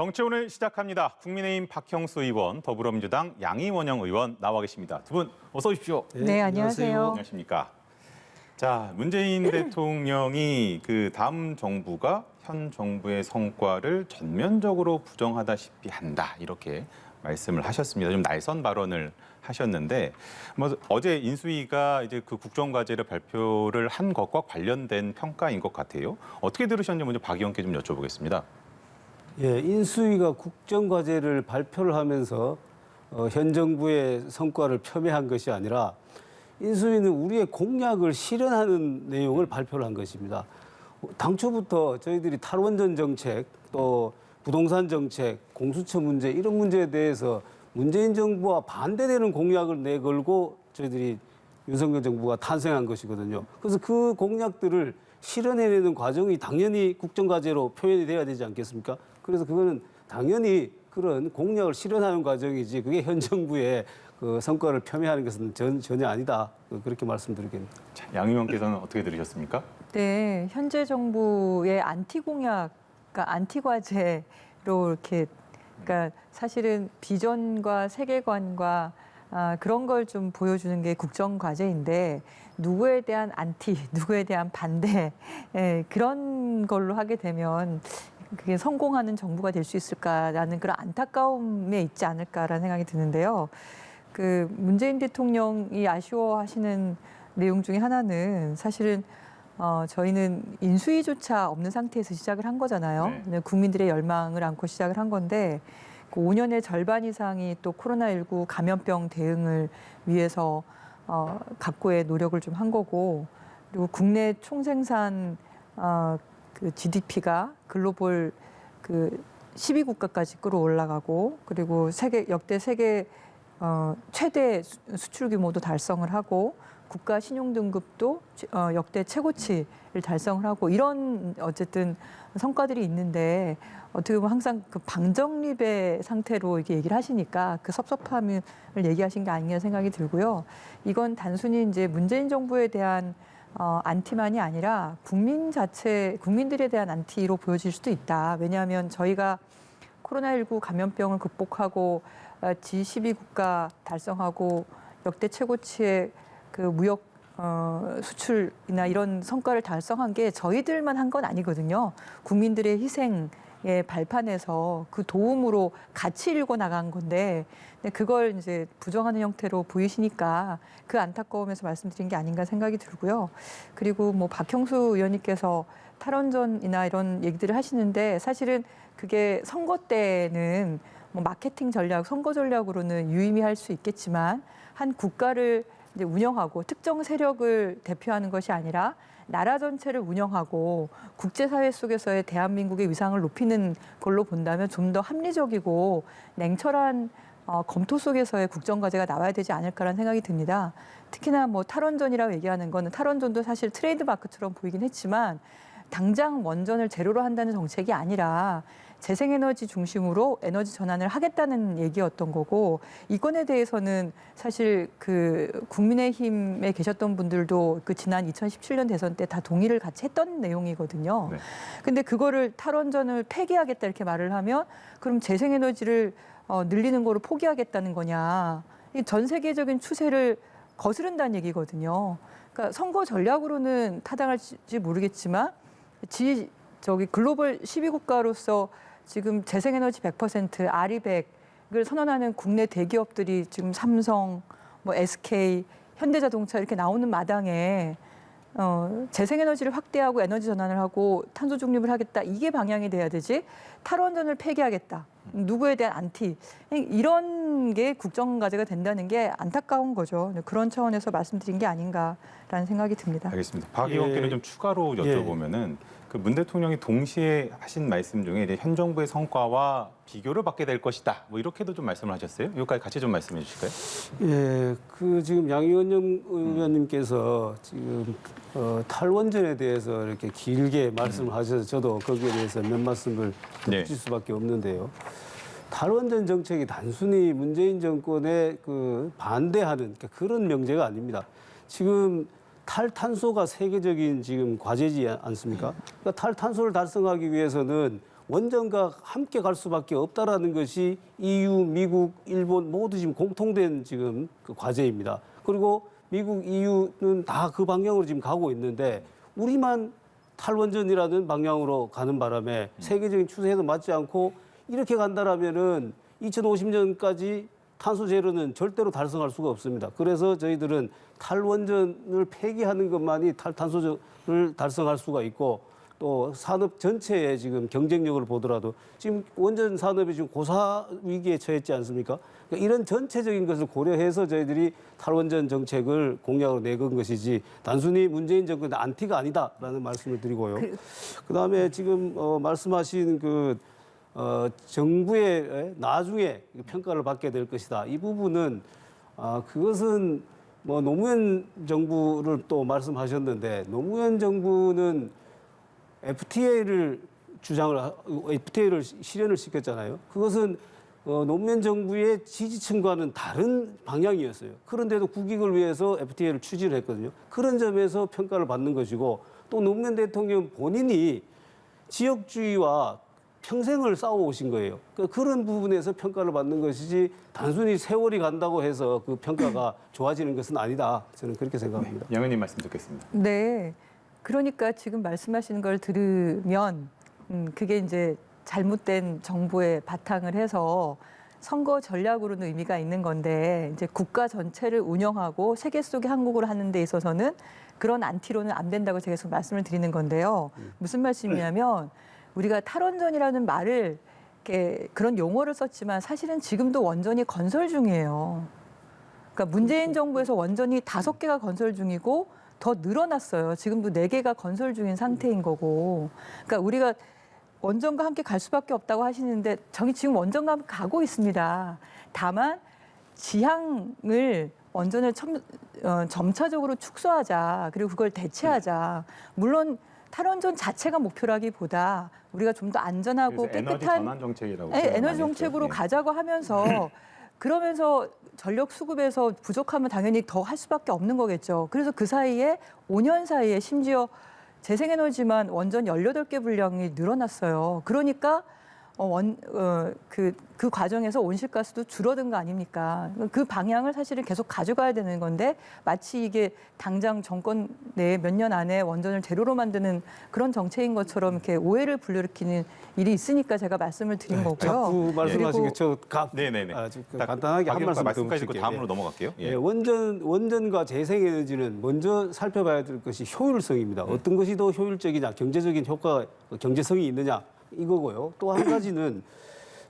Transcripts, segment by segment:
정치원을 시작합니다. 국민의힘 박형수 의원, 더불어민주당 양이원영 의원 나와 계십니다. 두 분 어서 오십시오. 네, 안녕하세요. 안녕하십니까. 자, 문재인 대통령이 그 다음 정부가 현 정부의 성과를 전면적으로 부정하다시피 한다 이렇게 말씀을 하셨습니다. 좀 날선 발언을 하셨는데 어제 인수위가 이제 그 국정과제를 발표를 한 것과 관련된 평가인 것 같아요. 어떻게 들으셨는지 먼저 박 의원께 좀 여쭤보겠습니다. 예, 인수위가 국정과제를 발표를 하면서 현 정부의 성과를 폄훼한 것이 아니라 인수위는 우리의 공약을 실현하는 내용을 발표를 한 것입니다. 당초부터 저희들이 탈원전 정책, 또 부동산 정책, 공수처 문제 이런 문제에 대해서 문재인 정부와 반대되는 공약을 내걸고 저희들이 윤석열 정부가 탄생한 것이거든요. 그래서 그 공약들을 실현해내는 과정이 당연히 국정과제로 표현이 돼야 되지 않겠습니까? 그래서 그거는 당연히 그런 공약을 실현하는 과정이지 그게 현 정부의 그 성과를 폄훼하는 것은 전혀 아니다. 그렇게 말씀드리겠습니다. 양 의원께서는 어떻게 들으셨습니까? 네, 현재 정부의 안티 공약, 그러니까 안티 과제로 이렇게, 그러니까 사실은 비전과 세계관과 그런 걸 좀 보여주는 게 국정 과제인데 누구에 대한 안티, 누구에 대한 반대 그런 걸로 하게 되면 그게 성공하는 정부가 될 수 있을까라는 그런 안타까움에 있지 않을까라는 생각이 드는데요. 그 문재인 대통령이 아쉬워하시는 내용 중에 하나는 사실은 저희는 인수위조차 없는 상태에서 시작을 한 거잖아요. 네. 국민들의 열망을 안고 시작을 한 건데 그 5년의 절반 이상이 또 코로나19 감염병 대응을 위해서 각고의 노력을 좀 한 거고, 그리고 국내 총생산 그 GDP가 글로벌 그 12국가까지 끌어올라가고, 그리고 역대 세계 최대 수출 규모도 달성을 하고, 국가 신용 등급도 역대 최고치를 달성을 하고, 이런 어쨌든 성과들이 있는데 어떻게 보면 항상 그 방정립의 상태로 이렇게 얘기를 하시니까 그 섭섭함을 얘기하신 게 아닌가 생각이 들고요. 이건 단순히 이제 문재인 정부에 대한 안티만이 아니라 국민들에 대한 안티로 보여질 수도 있다. 왜냐하면 저희가 코로나19 감염병을 극복하고 G12국가 달성하고 역대 최고치의 그 무역 수출이나 이런 성과를 달성한 게 저희들만 한 건 아니거든요. 국민들의 희생의 발판에서 그 도움으로 같이 일궈 나간 건데 그걸 이제 부정하는 형태로 보이시니까 그 안타까움에서 말씀드린 게 아닌가 생각이 들고요. 그리고 뭐 박형수 의원님께서 탈원전이나 이런 얘기들을 하시는데 사실은 그게 선거 때는 뭐 마케팅 전략, 선거 전략으로는 유의미할 수 있겠지만 한 국가를 이제 운영하고 특정 세력을 대표하는 것이 아니라 나라 전체를 운영하고 국제사회 속에서의 대한민국의 위상을 높이는 걸로 본다면 좀 더 합리적이고 냉철한 검토 속에서의 국정과제가 나와야 되지 않을까라는 생각이 듭니다. 특히나 뭐 탈원전이라고 얘기하는 거는 탈원전도 사실 트레이드마크처럼 보이긴 했지만 당장 원전을 제로로 한다는 정책이 아니라 재생에너지 중심으로 에너지 전환을 하겠다는 얘기였던 거고, 이 건에 대해서는 사실 그 국민의힘에 계셨던 분들도 그 지난 2017년 대선 때 다 동의를 같이 했던 내용이거든요. 네. 근데 그거를 탈원전을 폐기하겠다 이렇게 말을 하면 그럼 재생에너지를 늘리는 거를 포기하겠다는 거냐. 전 세계적인 추세를 거스른다는 얘기거든요. 그러니까 선거 전략으로는 타당할지 모르겠지만 글로벌 12국가로서 지금 재생에너지 100%, 아리백을 선언하는 국내 대기업들이 지금 삼성, 뭐 SK, 현대자동차 이렇게 나오는 마당에 재생에너지를 확대하고 에너지 전환을 하고 탄소 중립을 하겠다. 이게 방향이 돼야 되지. 탈원전을 폐기하겠다. 누구에 대한 안티. 이런 게 국정과제가 된다는 게 안타까운 거죠. 그런 차원에서 말씀드린 게 아닌가라는 생각이 듭니다. 알겠습니다. 박 의원께는 좀 추가로 여쭤보면은 그 문 대통령이 동시에 하신 말씀 중에 이제 현 정부의 성과와 비교를 받게 될 것이다. 뭐 이렇게도 좀 말씀을 하셨어요. 이것까지 같이 좀 말씀해 주실까요? 예, 그 지금 양이원영 의원님께서 지금 탈원전에 대해서 이렇게 길게 말씀을 하셔서 저도 거기에 대해서 몇 말씀을 덧붙일 수밖에 없는데요. 탈원전 정책이 단순히 문재인 정권에 그 반대하는 그런 명제가 아닙니다. 지금 탈탄소가 세계적인 지금 과제지 않습니까? 그러니까 탈탄소를 달성하기 위해서는 원전과 함께 갈 수밖에 없다라는 것이 EU, 미국, 일본 모두 지금 공통된 지금 그 과제입니다. 그리고 미국, EU는 다 그 방향으로 지금 가고 있는데 우리만 탈원전이라는 방향으로 가는 바람에 세계적인 추세에도 맞지 않고 이렇게 간다라면은 2050년까지 탄소 제로는 절대로 달성할 수가 없습니다. 그래서 저희들은 탈원전을 폐기하는 것만이 탈탄소를 달성할 수가 있고 또 산업 전체의 지금 경쟁력을 보더라도 지금 원전 산업이 지금 고사 위기에 처했지 않습니까? 그러니까 이런 전체적인 것을 고려해서 저희들이 탈원전 정책을 공약으로 내건 것이지 단순히 문재인 정권의 안티가 아니다라는 말씀을 드리고요. 그다음에 지금 말씀하신 정부의 나중에 평가를 받게 될 것이다. 이 부분은 그것은 뭐 노무현 정부를 또 말씀하셨는데 노무현 정부는 FTA를 실현을 시켰잖아요. 그것은 노무현 정부의 지지층과는 다른 방향이었어요. 그런데도 국익을 위해서 FTA를 추진을 했거든요. 그런 점에서 평가를 받는 것이고 또 노무현 대통령 본인이 지역주의와 평생을 싸워오신 거예요. 그런 부분에서 평가를 받는 것이지 단순히 세월이 간다고 해서 그 평가가 좋아지는 것은 아니다. 저는 그렇게 생각합니다. 양 의원님 말씀 듣겠습니다. 네. 그러니까 지금 말씀하시는 걸 들으면 그게 이제 잘못된 정보에 바탕을 해서 선거 전략으로는 의미가 있는 건데 이제 국가 전체를 운영하고 세계 속의 한국을 하는 데 있어서는 그런 안티로는 안 된다고 제가 계속 말씀을 드리는 건데요. 무슨 말씀이냐면 우리가 탈원전이라는 말을 이렇게 그런 용어를 썼지만 사실은 지금도 원전이 건설 중이에요. 그러니까 문재인 정부에서 원전이 5개가 건설 중이고 더 늘어났어요. 지금도 4개가 건설 중인 상태인 거고. 그러니까 우리가 원전과 함께 갈 수밖에 없다고 하시는데 저기 지금 원전과 함께 가고 있습니다. 다만 지향을 원전을 점차적으로 축소하자. 그리고 그걸 대체하자. 물론 탈원전 자체가 목표라기보다 우리가 좀 더 안전하고 그래서 에너지 깨끗한 전환 정책이라고 에너지 정책으로 가자고 하면서 그러면서 전력 수급에서 부족하면 당연히 더 할 수밖에 없는 거겠죠. 그래서 그 사이에 5년 사이에 심지어 재생에너지만 원전 18개 분량이 늘어났어요. 그러니까 그 과정에서 온실가스도 줄어든 거 아닙니까? 그 방향을 사실은 계속 가져가야 되는 건데 마치 이게 당장 정권 내에 몇 년 안에 원전을 제로로 만드는 그런 정책인 것처럼 이렇게 오해를 불러일으키는 일이 있으니까 제가 말씀을 드린 거고요. 자꾸 말씀하신 그리고 게 네네네. 간단하게 한 말씀 말씀까지 듣고 드릴게요. 다음으로 넘어갈게요. 예, 원전과 재생에너지는 먼저 살펴봐야 될 것이 효율성입니다. 어떤 것이 더 효율적이냐, 경제적인 효과, 경제성이 있느냐 이거고요. 또 한 가지는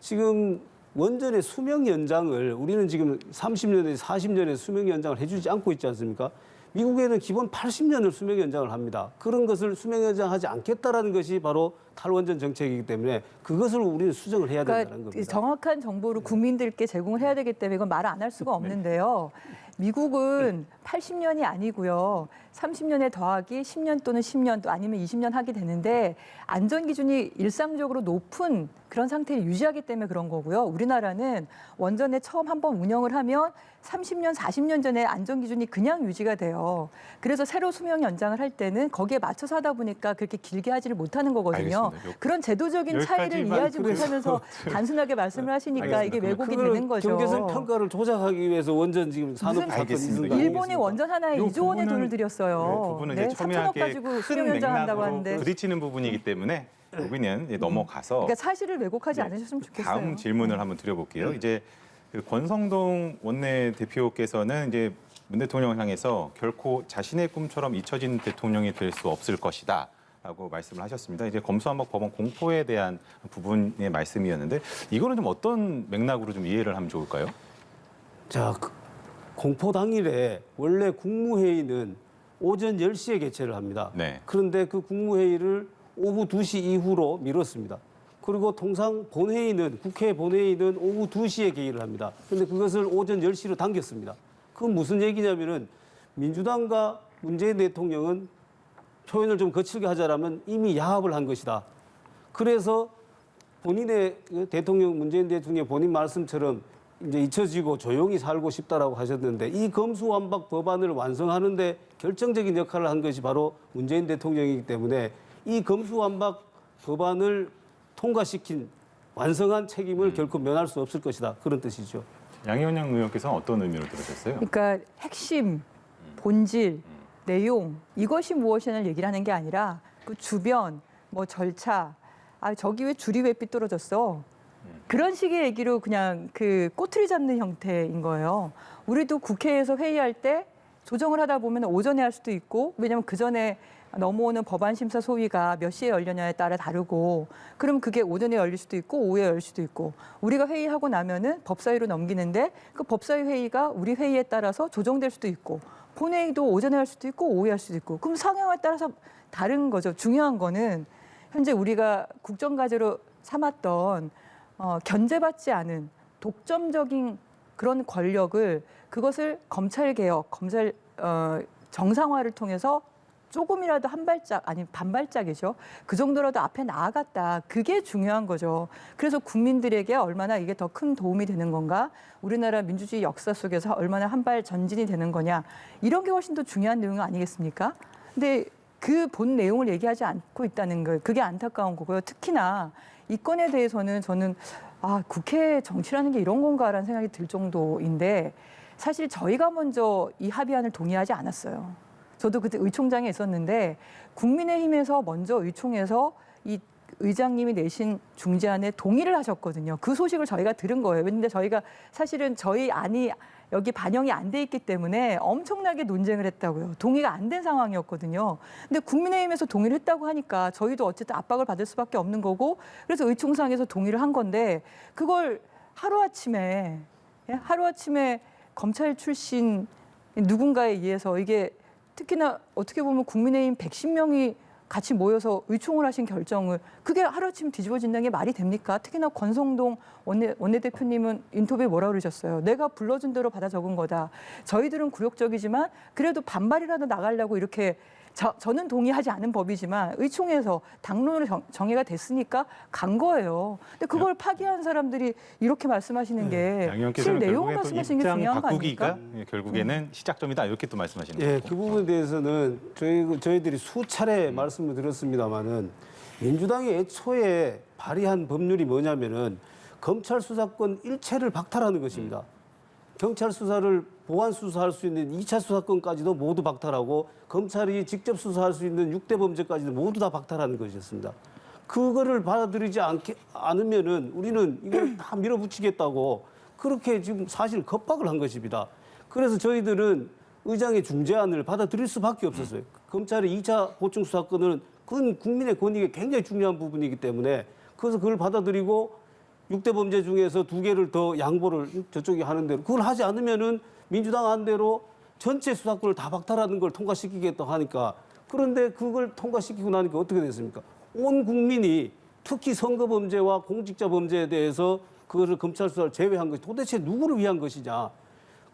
지금 원전의 수명 연장을 우리는 지금 30년에 40년의 수명 연장을 해주지 않고 있지 않습니까? 미국에는 기본 80년을 수명 연장을 합니다. 그런 것을 수명 연장하지 않겠다라는 것이 바로 탈원전 정책이기 때문에 그것을 우리는 수정을 해야 된다는 그러니까 겁니다. 정확한 정보를 국민들께 제공을 해야 되기 때문에 이건 말을 안 할 수가 없는데요. 미국은 80년이 아니고요. 30년에 더하기 10년 또는 10년 또 아니면 20년 하게 되는데 안전 기준이 일상적으로 높은 그런 상태를 유지하기 때문에 그런 거고요. 우리나라는 원전에 처음 한번 운영을 하면 30년, 40년 전에 안전 기준이 그냥 유지가 돼요. 그래서 새로 수명 연장을 할 때는 거기에 맞춰서 하다 보니까 그렇게 길게 하지를 못하는 거거든요. 알겠습니다. 그런 제도적인 차이를 여기까지만 이해하지 그래서 못하면서 단순하게 말씀을 하시니까 알겠습니다. 이게 왜곡이 그거를 되는 거죠. 경제성 평가를 조작하기 위해서 원전 지금 산업 사건 알겠습니다. 있는 거 일본이 아니겠습니까? 원전 하나에 요 2조 원의 부분은- 돈을 들였어요. 그 부분은 네, 이제 3천억 첨예하게 가지고 수명 큰 연장한다고 맥락으로 하는데 부딪히는 부분이기 때문에 여기는 이제 넘어가서 그러니까 사실을 왜곡하지 네. 않으셨으면 좋겠어요. 다음 질문을 한번 드려볼게요. 이제 그 권성동 원내대표께서는 이제 문 대통령을 향해서 결코 자신의 꿈처럼 잊혀진 대통령이 될 수 없을 것이다. 라고 말씀을 하셨습니다. 이제 검수완박 법원 공포에 대한 부분의 말씀이었는데 이거는 좀 어떤 맥락으로 좀 이해를 하면 좋을까요? 자, 공포 당일에 원래 국무회의는 오전 10시에 개최를 합니다. 네. 그런데 그 국무회의를 오후 2시 이후로 미뤘습니다. 그리고 통상 본회의는 국회 본회의는 오후 2시에 개의를 합니다. 그런데 그것을 오전 10시로 당겼습니다. 그건 무슨 얘기냐면은 민주당과 문재인 대통령은 표현을 좀 거칠게 하자라면 이미 야합을 한 것이다. 그래서 본인의 문재인 대통령 본인 말씀처럼 이제 잊혀지고 조용히 살고 싶다라고 하셨는데 이 검수완박 법안을 완성하는데 결정적인 역할을 한 것이 바로 문재인 대통령이기 때문에 이 검수완박 법안을 통과시킨 완성한 책임을 결코 면할 수 없을 것이다. 그런 뜻이죠. 양현영 의원께서는 어떤 의미로 들으셨어요? 그러니까 핵심, 본질, 내용 이것이 무엇이냐를 얘기를 하는 게 아니라 그 주변, 뭐 절차, 아 저기 왜 줄이 왜 삐뚤어졌어? 그런 식의 얘기로 그냥 그 꼬투리 잡는 형태인 거예요. 우리도 국회에서 회의할 때 조정을 하다 보면 오전에 할 수도 있고, 왜냐하면 그 전에 넘어오는 법안 심사 소위가 몇 시에 열려냐에 따라 다르고, 그럼 그게 오전에 열릴 수도 있고 오후에 열릴 수도 있고, 우리가 회의하고 나면은 법사위로 넘기는데 그 법사위 회의가 우리 회의에 따라서 조정될 수도 있고, 본회의도 오전에 할 수도 있고 오후에 할 수도 있고, 그럼 상황에 따라서 다른 거죠. 중요한 거는 현재 우리가 국정과제로 삼았던 견제받지 않은 독점적인 그런 권력을, 그것을 검찰 개혁, 검찰 정상화를 통해서 조금이라도 한 발짝, 아니 반발짝이죠. 그 정도라도 앞에 나아갔다. 그게 중요한 거죠. 그래서 국민들에게 얼마나 이게 더 큰 도움이 되는 건가, 우리나라 민주주의 역사 속에서 얼마나 한 발 전진이 되는 거냐, 이런 게 훨씬 더 중요한 내용 아니겠습니까? 근데 그 본 내용을 얘기하지 않고 있다는 거, 그게 안타까운 거고요. 특히나 이 건에 대해서는 저는 국회 정치라는 게 이런 건가라는 생각이 들 정도인데, 사실 저희가 먼저 이 합의안을 동의하지 않았어요. 저도 그때 의총장에 있었는데 국민의힘에서 먼저 의총에서 이 의장님이 내신 중재안에 동의를 하셨거든요. 그 소식을 저희가 들은 거예요. 근데 저희가 사실은 저희 안이 여기 반영이 안 돼 있기 때문에 엄청나게 논쟁을 했다고요. 동의가 안 된 상황이었거든요. 근데 국민의힘에서 동의를 했다고 하니까 저희도 어쨌든 압박을 받을 수밖에 없는 거고, 그래서 의총상에서 동의를 한 건데, 그걸 하루아침에 검찰 출신 누군가에 의해서, 이게 특히나 어떻게 보면 국민의힘 110명이 같이 모여서 의총을 하신 결정을, 그게 하루아침 뒤집어진다는 게 말이 됩니까? 특히나 권성동 원내대표님은 인터뷰에 뭐라 그러셨어요? 내가 불러준 대로 받아 적은 거다. 저희들은 굴욕적이지만 그래도 반발이라도 나가려고 이렇게, 저는 동의하지 않은 법이지만 의총에서 당론으로 정해가 됐으니까 간 거예요. 근데 그걸 파기한 사람들이 이렇게 말씀하시는 게 실 내용을 말씀하시는 게 중요한 거 아닙니까? 결국에는 시작점이다, 이렇게 또 말씀하시는 예, 거고. 그 부분에 대해서는 저희들이 수차례 말씀을 드렸습니다마는, 민주당이 애초에 발의한 법률이 뭐냐면은 검찰 수사권 일체를 박탈하는 것입니다. 경찰 수사를 보완 수사할 수 있는 2차 수사권까지도 모두 박탈하고, 검찰이 직접 수사할 수 있는 6대 범죄까지도 모두 다 박탈하는 것이었습니다. 그거를 받아들이지 않으면은 우리는 이걸 다 밀어붙이겠다고 그렇게 지금 사실 겁박을 한 것입니다. 그래서 저희들은 의장의 중재안을 받아들일 수밖에 없었어요. 검찰의 2차 보충 수사권은 그건 국민의 권익에 굉장히 중요한 부분이기 때문에, 그래서 그걸 받아들이고 6대 범죄 중에서 2개를 더 양보를 저쪽이 하는 대로, 그걸 하지 않으면은 민주당 안대로 전체 수사권을 다 박탈하는 걸 통과시키겠다고 하니까, 그런데 그걸 통과시키고 나니까 어떻게 됐습니까? 온 국민이 특히 선거 범죄와 공직자 범죄에 대해서 그것을 검찰 수사를 제외한 것이 도대체 누구를 위한 것이냐.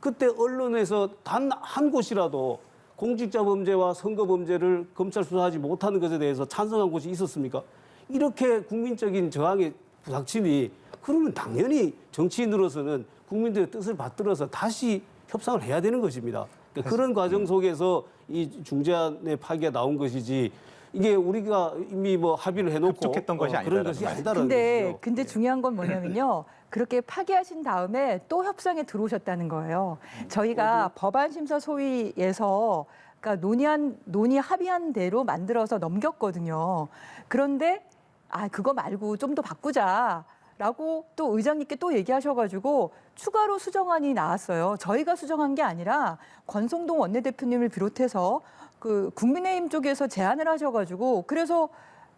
그때 언론에서 단 한 곳이라도 공직자 범죄와 선거 범죄를 검찰 수사하지 못하는 것에 대해서 찬성한 곳이 있었습니까? 이렇게 국민적인 저항에 부닥치니, 그러면 당연히 정치인으로서는 국민들의 뜻을 받들어서 다시 협상을 해야 되는 것입니다. 그러니까 그런 과정 속에서 이 중재안의 파기가 나온 것이지, 이게 우리가 이미 뭐 합의를 해놓고 협족했던 것이 그런 것이 아니다라는 것이죠. 근데 중요한 건 뭐냐면요. 그렇게 파기하신 다음에 또 협상에 들어오셨다는 거예요. 저희가 법안 심사 소위에서 그러니까 논의 합의한 대로 만들어서 넘겼거든요. 그런데 그거 말고 좀 더 바꾸자라고 또 의장님께 또 얘기하셔가지고 추가로 수정안이 나왔어요. 저희가 수정한 게 아니라 권성동 원내대표님을 비롯해서 그 국민의힘 쪽에서 제안을 하셔가지고, 그래서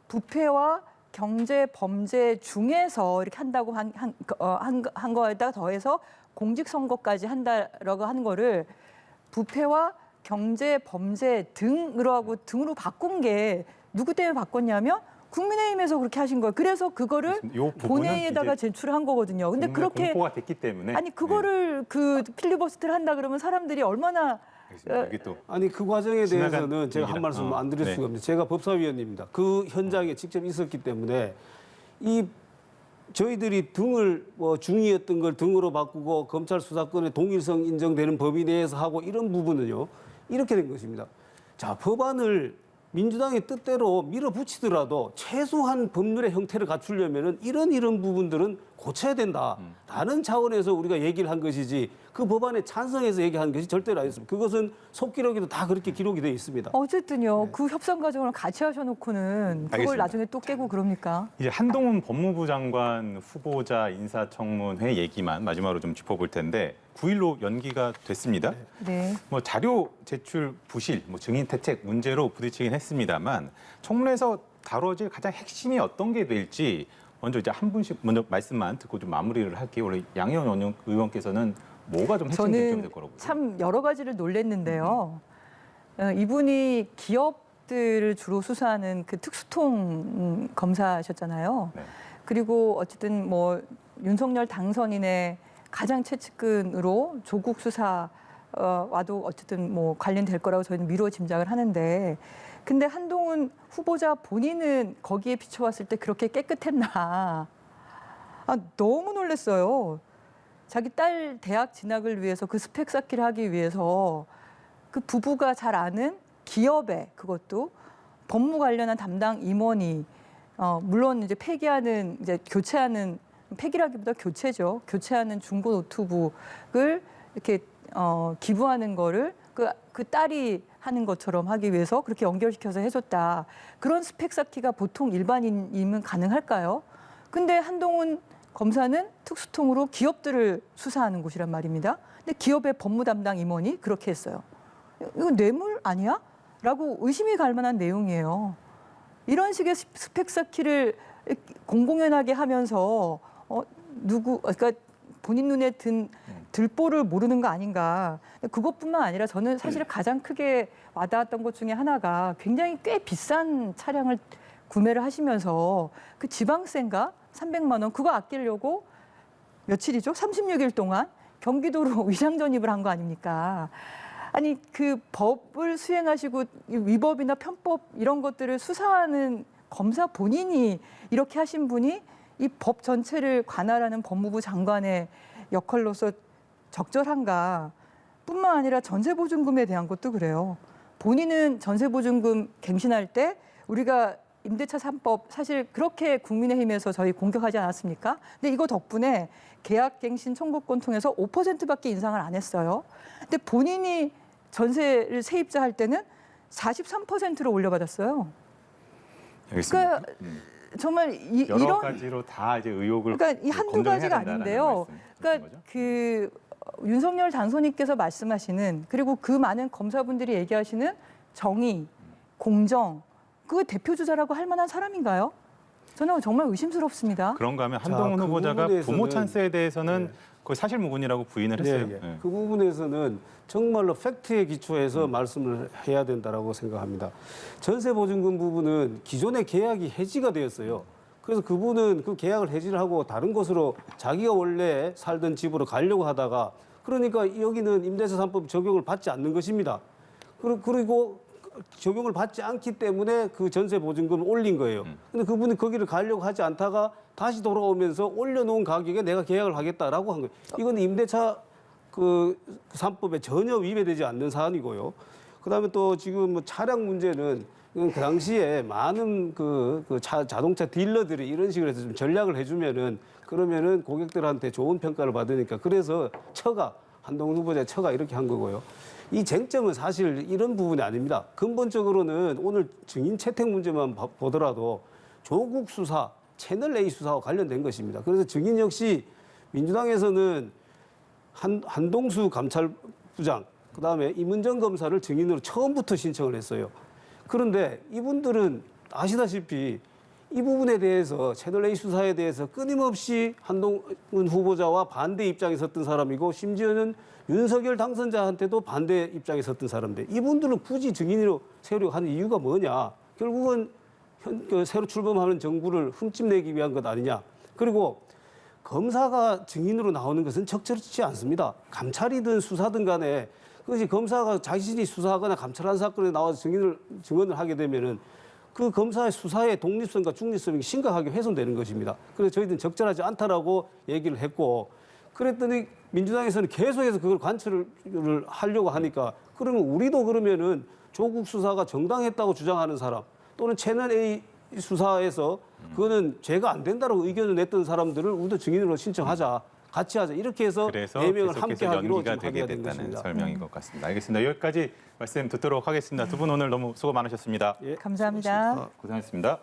부패와 경제 범죄 중에서 이렇게 한다고 한 거에다 더해서 공직선거까지 한다라고 하는 거를 부패와 경제 범죄 등으로 바꾼 게, 누구 때문에 바꿨냐면 국민의힘에서 그렇게 하신 거예요. 그래서 그거를 본회의에다가 제출한 거거든요. 근데 그렇게 공포가 됐기 때문에, 그거를 그 필리버스터를 한다 그러면 사람들이 얼마나 이게 또 아니, 그 과정에 대해서는 제가 한 얘기다. 말씀 안 드릴 수가 없는데, 제가 법사위원입니다. 그 현장에 직접 있었기 때문에, 저희들이 중이었던 걸 등으로 바꾸고 검찰 수사권의 동일성 인정되는 법이 내에서 하고, 이런 부분은요, 이렇게 된 것입니다. 자, 법안을 민주당의 뜻대로 밀어붙이더라도 최소한 법률의 형태를 갖추려면은 이런 부분들은 고쳐야 된다라는 차원에서 우리가 얘기를 한 것이지 그 법안에 찬성해서 얘기한 것이 절대로 아니었습니다. 그것은 속기록에도 다 그렇게 기록이 되어 있습니다. 어쨌든요. 그 협상 과정을 같이 하셔놓고는 그걸 알겠습니다. 나중에 또 깨고 그럽니까? 이제 한동훈 법무부 장관 후보자 인사청문회 얘기만 마지막으로 좀 짚어볼 텐데 9일로 연기가 됐습니다. 네. 뭐 자료 제출 부실, 뭐 증인 퇴책 문제로 부딪히긴 했습니다만 청문회에서 다뤄질 가장 핵심이 어떤 게 될지 먼저 이제 한 분씩 먼저 말씀만 듣고 좀 마무리를 할게요. 원래 양희원 의원께서는 뭐가 좀 핵심 쟁점이 될 거라고 보세요? 참 여러 가지를 놀랬는데요. 이분이 기업들을 주로 수사하는 그 특수통 검사셨잖아요. 네. 그리고 어쨌든 뭐 윤석열 당선인의 가장 최측근으로 조국 수사와도 어쨌든 뭐 관련될 거라고 저희는 미루어 짐작을 하는데, 근데 한동훈 후보자 본인은 거기에 비춰봤을 때 그렇게 깨끗했나? 너무 놀랐어요. 자기 딸 대학 진학을 위해서 그 스펙 쌓기를 하기 위해서 그 부부가 잘 아는 기업에 그것도 법무 관련한 담당 임원이 물론 이제 폐기하는 이제 교체하는 폐기라기보다 교체죠. 교체하는 중고 노트북을 이렇게 기부하는 거를 그 딸이 하는 것처럼 하기 위해서 그렇게 연결시켜서 해줬다. 그런 스펙 쌓기가 보통 일반인이면 가능할까요? 근데 한동훈 검사는 특수통으로 기업들을 수사하는 곳이란 말입니다. 근데 기업의 법무 담당 임원이 그렇게 했어요. 이거 뇌물 아니야? 라고 의심이 갈 만한 내용이에요. 이런 식의 스펙 쌓기를 공공연하게 하면서 그러니까 본인 눈에 든 들보를 모르는 거 아닌가. 그것뿐만 아니라 저는 사실 가장 크게 와닿았던 것 중에 하나가 굉장히 꽤 비싼 차량을 구매를 하시면서 그 지방세인가 300만 원 그거 아끼려고 며칠이죠? 36일 동안 경기도로 위장 전입을 한 거 아닙니까? 아니 그 법을 수행하시고 위법이나 편법 이런 것들을 수사하는 검사 본인이 이렇게 하신 분이 이 법 전체를 관할하는 법무부 장관의 역할로서 적절한가? 뿐만 아니라 전세보증금에 대한 것도 그래요. 본인은 전세보증금 갱신할 때 우리가 임대차 3법 사실 그렇게 국민의힘에서 저희 공격하지 않았습니까? 근데 이거 덕분에 계약갱신 청구권 통해서 5%밖에 인상을 안 했어요. 근데 본인이 전세를 세입자 할 때는 43%로 올려받았어요. 알겠습니다. 그러니까 정말 여러 이런 가지로 다 이제 의혹을 그러니까 이 한두 검증해야 가지가 된다라는 아닌데요. 말씀이신 그러니까 거죠? 그 윤석열 당선인께서 말씀하시는 그리고 그 많은 검사분들이 얘기하시는 정의, 공정 그 대표 주자라고 할 만한 사람인가요? 저는 정말 의심스럽습니다. 그런가 하면 자, 한동훈 그 후보자가 부분에서는- 부모 찬스에 대해서는 네. 거의 사실무근이라고 부인을 했어요. 네, 예. 네. 그 부분에서는 정말로 팩트에 기초해서 말씀을 해야 된다라고 생각합니다. 전세보증금 부분은 기존의 계약이 해지가 되었어요. 그래서 그분은 그 계약을 해지를 하고 다른 곳으로 자기가 원래 살던 집으로 가려고 하다가 그러니까 여기는 임대차 3법 적용을 받지 않는 것입니다. 그리고 적용을 받지 않기 때문에 그 전세보증금을 올린 거예요. 근데 그분이 거기를 가려고 하지 않다가 다시 돌아오면서 올려놓은 가격에 내가 계약을 하겠다라고 한 거예요. 이건 임대차 그 3법에 전혀 위배되지 않는 사안이고요. 그다음에 또 지금 뭐 차량 문제는 그 당시에 많은 자동차 딜러들이 이런 식으로 해서 좀 전략을 해주면은 그러면은 고객들한테 좋은 평가를 받으니까 그래서 한동훈 후보자의 처가 이렇게 한 거고요. 이 쟁점은 사실 이런 부분이 아닙니다. 근본적으로는 오늘 증인 채택 문제만 보더라도 조국 수사, 채널 A 수사와 관련된 것입니다. 그래서 증인 역시 민주당에서는 한동수 감찰부장, 그다음에 임은정 검사를 증인으로 처음부터 신청을 했어요. 그런데 이분들은 아시다시피 이 부분에 대해서 채널A 수사에 대해서 끊임없이 한동훈 후보자와 반대 입장에 섰던 사람이고 심지어는 윤석열 당선자한테도 반대 입장에 섰던 사람인데 이분들을 굳이 증인으로 세우려고 하는 이유가 뭐냐. 결국은 새로 출범하는 정부를 흠집내기 위한 것 아니냐. 그리고 검사가 증인으로 나오는 것은 적절치 않습니다. 감찰이든 수사든 간에 그것이 검사가 자신이 수사하거나 감찰한 사건에 나와서 증언을 하게 되면은 그 검사의 수사의 독립성과 중립성이 심각하게 훼손되는 것입니다. 그래서 저희들은 적절하지 않다라고 얘기를 했고 그랬더니 민주당에서는 계속해서 그걸 관철을 하려고 하니까 그러면 우리도 그러면은 조국 수사가 정당했다고 주장하는 사람 또는 채널 A 수사에서 그거는 죄가 안 된다고 의견을 냈던 사람들을 우리도 증인으로 신청하자. 같이 하자. 이렇게 해서 그래서 4명을 계속해서 함께 하기로 연기가 지금 되게 합의가 된 됐다는 것입니다. 설명인 것 같습니다. 알겠습니다. 여기까지 말씀 듣도록 하겠습니다. 두 분 오늘 너무 수고 많으셨습니다. 예, 감사합니다. 수고하셨습니다. 고생하셨습니다.